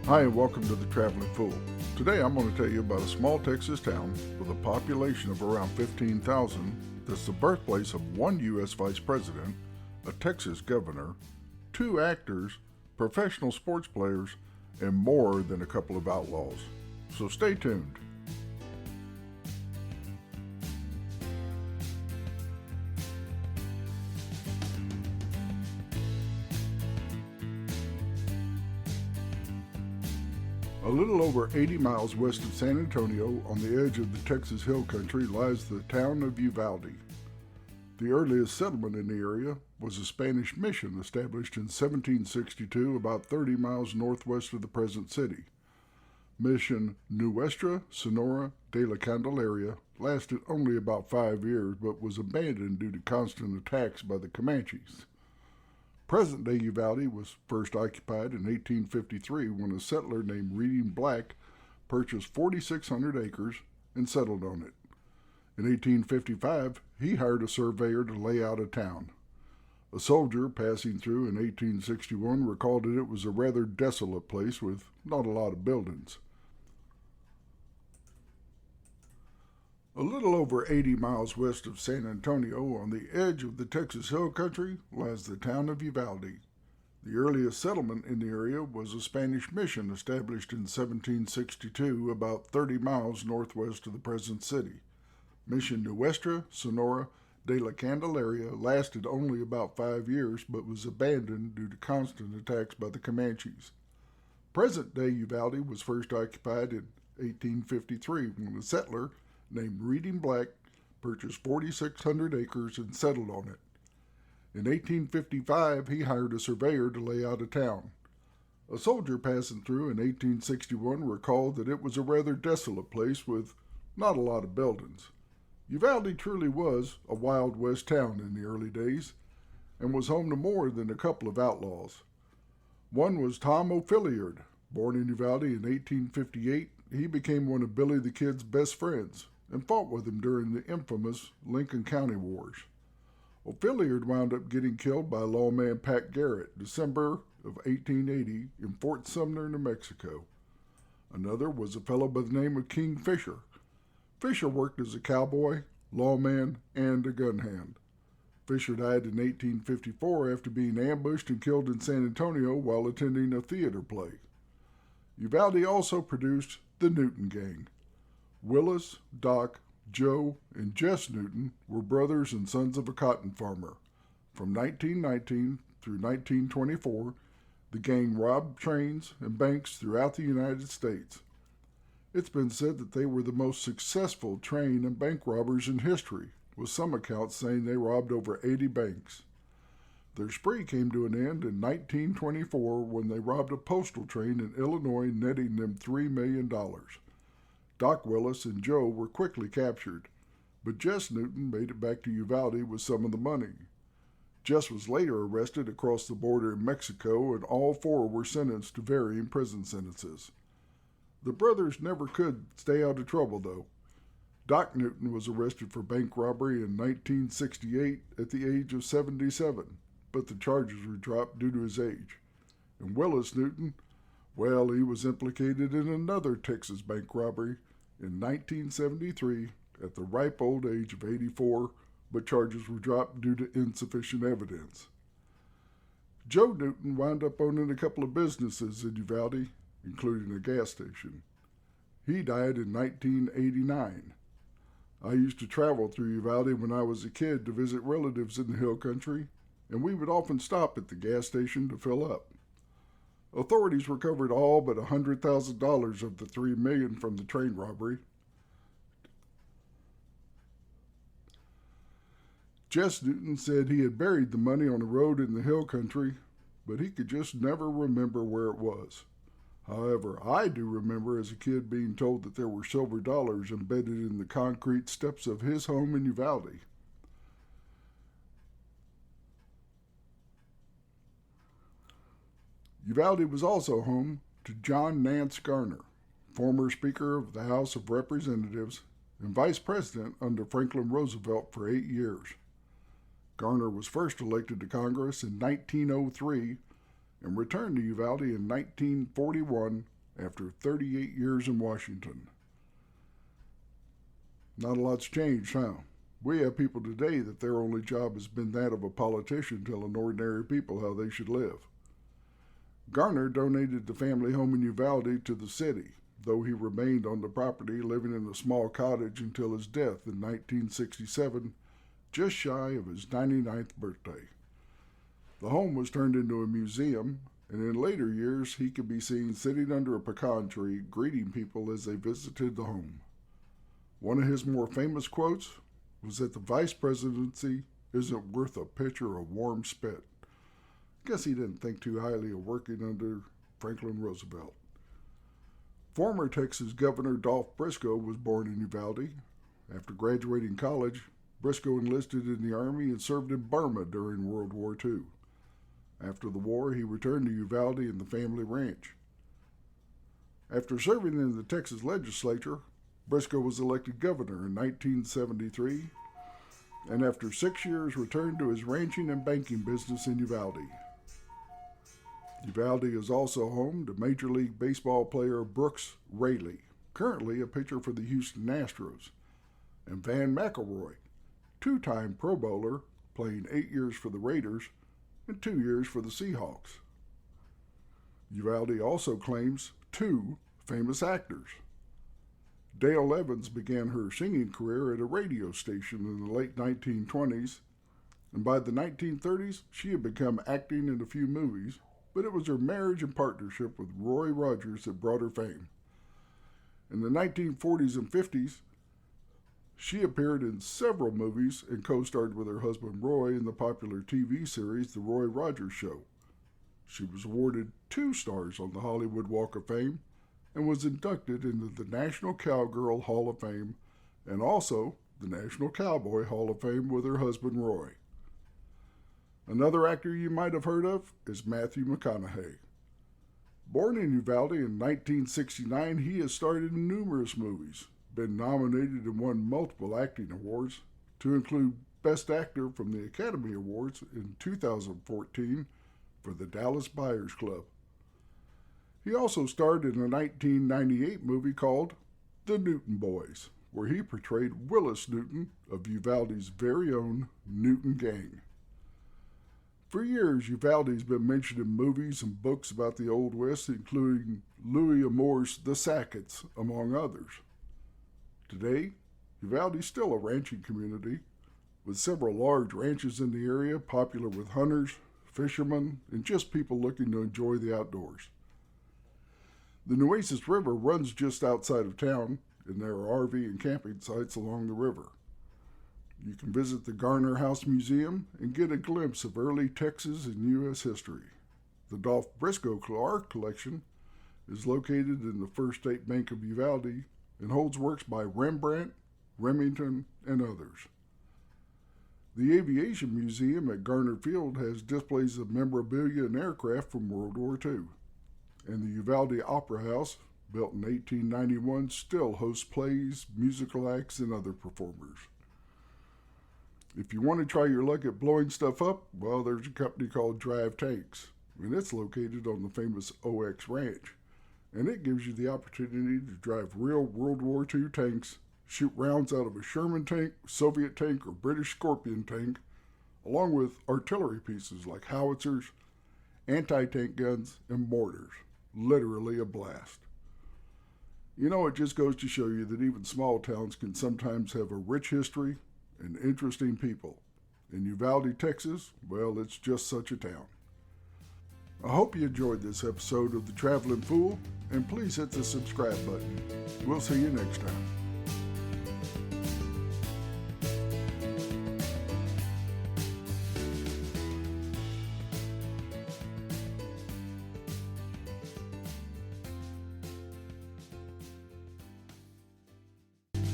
Hi and welcome to the Traveling Fool. Today I'm going to tell you about a small Texas town with a population of around 15,000 that's the birthplace of one U.S. Vice President, a Texas governor, two actors, professional sports players, and more than a couple of outlaws. So stay tuned. A little over 80 miles west of San Antonio, on the edge of the Texas Hill Country, lies the town of Uvalde. The earliest settlement in the area was a Spanish mission established in 1762, about 30 miles northwest of the present city. Mission Nuestra Sonora de la Candelaria lasted only about 5 years, but was abandoned due to constant attacks by the Comanches. Present-day Uvalde was first occupied in 1853 when a settler named Reading Black purchased 4,600 acres and settled on it. In 1855, he hired a surveyor to lay out a town. A soldier passing through in 1861 recalled that it was a rather desolate place with not a lot of buildings. A little over 80 miles west of San Antonio, on the edge of the Texas Hill Country, lies the town of Uvalde. The earliest settlement in the area was a Spanish mission established in 1762, about 30 miles northwest of the present city. Mission Nuestra Sonora de la Candelaria lasted only about 5 years, but was abandoned due to constant attacks by the Comanches. Present-day Uvalde was first occupied in 1853 when a settler named Reading Black purchased 4,600 acres and settled on it. In 1855, he hired a surveyor to lay out a town. A soldier passing through in 1861 recalled that it was a rather desolate place with not a lot of buildings. Uvalde truly was a Wild West town in the early days and was home to more than a couple of outlaws. One was Tom O'Philliard. Born in Uvalde in 1858, he became one of Billy the Kid's best friends and fought with him during the infamous Lincoln County Wars. O'Philliard wound up getting killed by lawman Pat Garrett, December of 1880, in Fort Sumner, New Mexico. Another was a fellow by the name of King Fisher. Fisher worked as a cowboy, lawman, and a gun hand. Fisher died in 1854 after being ambushed and killed in San Antonio while attending a theater play. Uvalde also produced the Newton Gang. Willis, Doc, Joe, and Jess Newton were brothers and sons of a cotton farmer. From 1919 through 1924, the gang robbed trains and banks throughout the United States. It's been said that they were the most successful train and bank robbers in history, with some accounts saying they robbed over 80 banks. Their spree came to an end in 1924 when they robbed a postal train in Illinois, netting them $3 million. Doc Willis and Joe were quickly captured, but Jess Newton made it back to Uvalde with some of the money. Jess was later arrested across the border in Mexico, and all four were sentenced to varying prison sentences. The brothers never could stay out of trouble, though. Doc Newton was arrested for bank robbery in 1968 at the age of 77, but the charges were dropped due to his age. And Willis Newton, well, he was implicated in another Texas bank robbery in 1973 at the ripe old age of 84, but charges were dropped due to insufficient evidence. Joe Newton wound up owning a couple of businesses in Uvalde, including a gas station. He died in 1989. I used to travel through Uvalde when I was a kid to visit relatives in the hill country, and we would often stop at the gas station to fill up. Authorities recovered all but $100,000 of the $3 million from the train robbery. Jess Newton said he had buried the money on a road in the hill country, but he could just never remember where it was. However, I do remember as a kid being told that there were silver dollars embedded in the concrete steps of his home in Uvalde. Uvalde was also home to John Nance Garner, former Speaker of the House of Representatives and Vice President under Franklin Roosevelt for 8 years. Garner was first elected to Congress in 1903 and returned to Uvalde in 1941 after 38 years in Washington. Not a lot's changed, huh? We have people today that their only job has been that of a politician telling ordinary people how they should live. Garner donated the family home in Uvalde to the city, though he remained on the property living in a small cottage until his death in 1967, just shy of his 99th birthday. The home was turned into a museum, and in later years he could be seen sitting under a pecan tree greeting people as they visited the home. One of his more famous quotes was that the vice presidency isn't worth a pitcher of warm spit. Guess he didn't think too highly of working under Franklin Roosevelt. Former Texas Governor Dolph Briscoe was born in Uvalde. After graduating college, Briscoe enlisted in the Army and served in Burma during World War II. After the war, he returned to Uvalde and the family ranch. After serving in the Texas legislature, Briscoe was elected governor in 1973, and after 6 years returned to his ranching and banking business in Uvalde. Uvalde is also home to Major League Baseball player Brooks Raley, currently a pitcher for the Houston Astros, and Van McElroy, two-time Pro Bowler, playing 8 years for the Raiders and 2 years for the Seahawks. Uvalde also claims 2 famous actors. Dale Evans began her singing career at a radio station in the late 1920s, and by the 1930s she had become acting in a few movies, but it was her marriage and partnership with Roy Rogers that brought her fame. In the 1940s and 50s, she appeared in several movies and co-starred with her husband Roy in the popular TV series The Roy Rogers Show. She was awarded 2 stars on the Hollywood Walk of Fame and was inducted into the National Cowgirl Hall of Fame and also the National Cowboy Hall of Fame with her husband Roy. Another actor you might have heard of is Matthew McConaughey. Born in Uvalde in 1969, he has starred in numerous movies, been nominated and won multiple acting awards, to include Best Actor from the Academy Awards in 2014 for the Dallas Buyers Club. He also starred in a 1998 movie called The Newton Boys, where he portrayed Willis Newton of Uvalde's very own Newton Gang. For years, Uvalde's been mentioned in movies and books about the Old West, including Louis Amour's The Sackets, among others. Today, Uvalde is still a ranching community, with several large ranches in the area popular with hunters, fishermen, and just people looking to enjoy the outdoors. The Nueces River runs just outside of town, and there are RV and camping sites along the river. You can visit the Garner House Museum and get a glimpse of early Texas and U.S. history. The Dolph Briscoe Art Collection is located in the First State Bank of Uvalde and holds works by Rembrandt, Remington, and others. The Aviation Museum at Garner Field has displays of memorabilia and aircraft from World War II. And the Uvalde Opera House, built in 1891, still hosts plays, musical acts, and other performers. If you want to try your luck at blowing stuff up, well, there's a company called Drive Tanks, and it's located on the famous OX Ranch, and it gives you the opportunity to drive real World War II tanks, shoot rounds out of a Sherman tank, Soviet tank, or British Scorpion tank, along with artillery pieces like howitzers, anti-tank guns, and mortars. Literally a blast. You know, it just goes to show you that even small towns can sometimes have a rich history and interesting people. In Uvalde, Texas, well, it's just such a town. I hope you enjoyed this episode of The Traveling Fool, and please hit the subscribe button. We'll see you next time.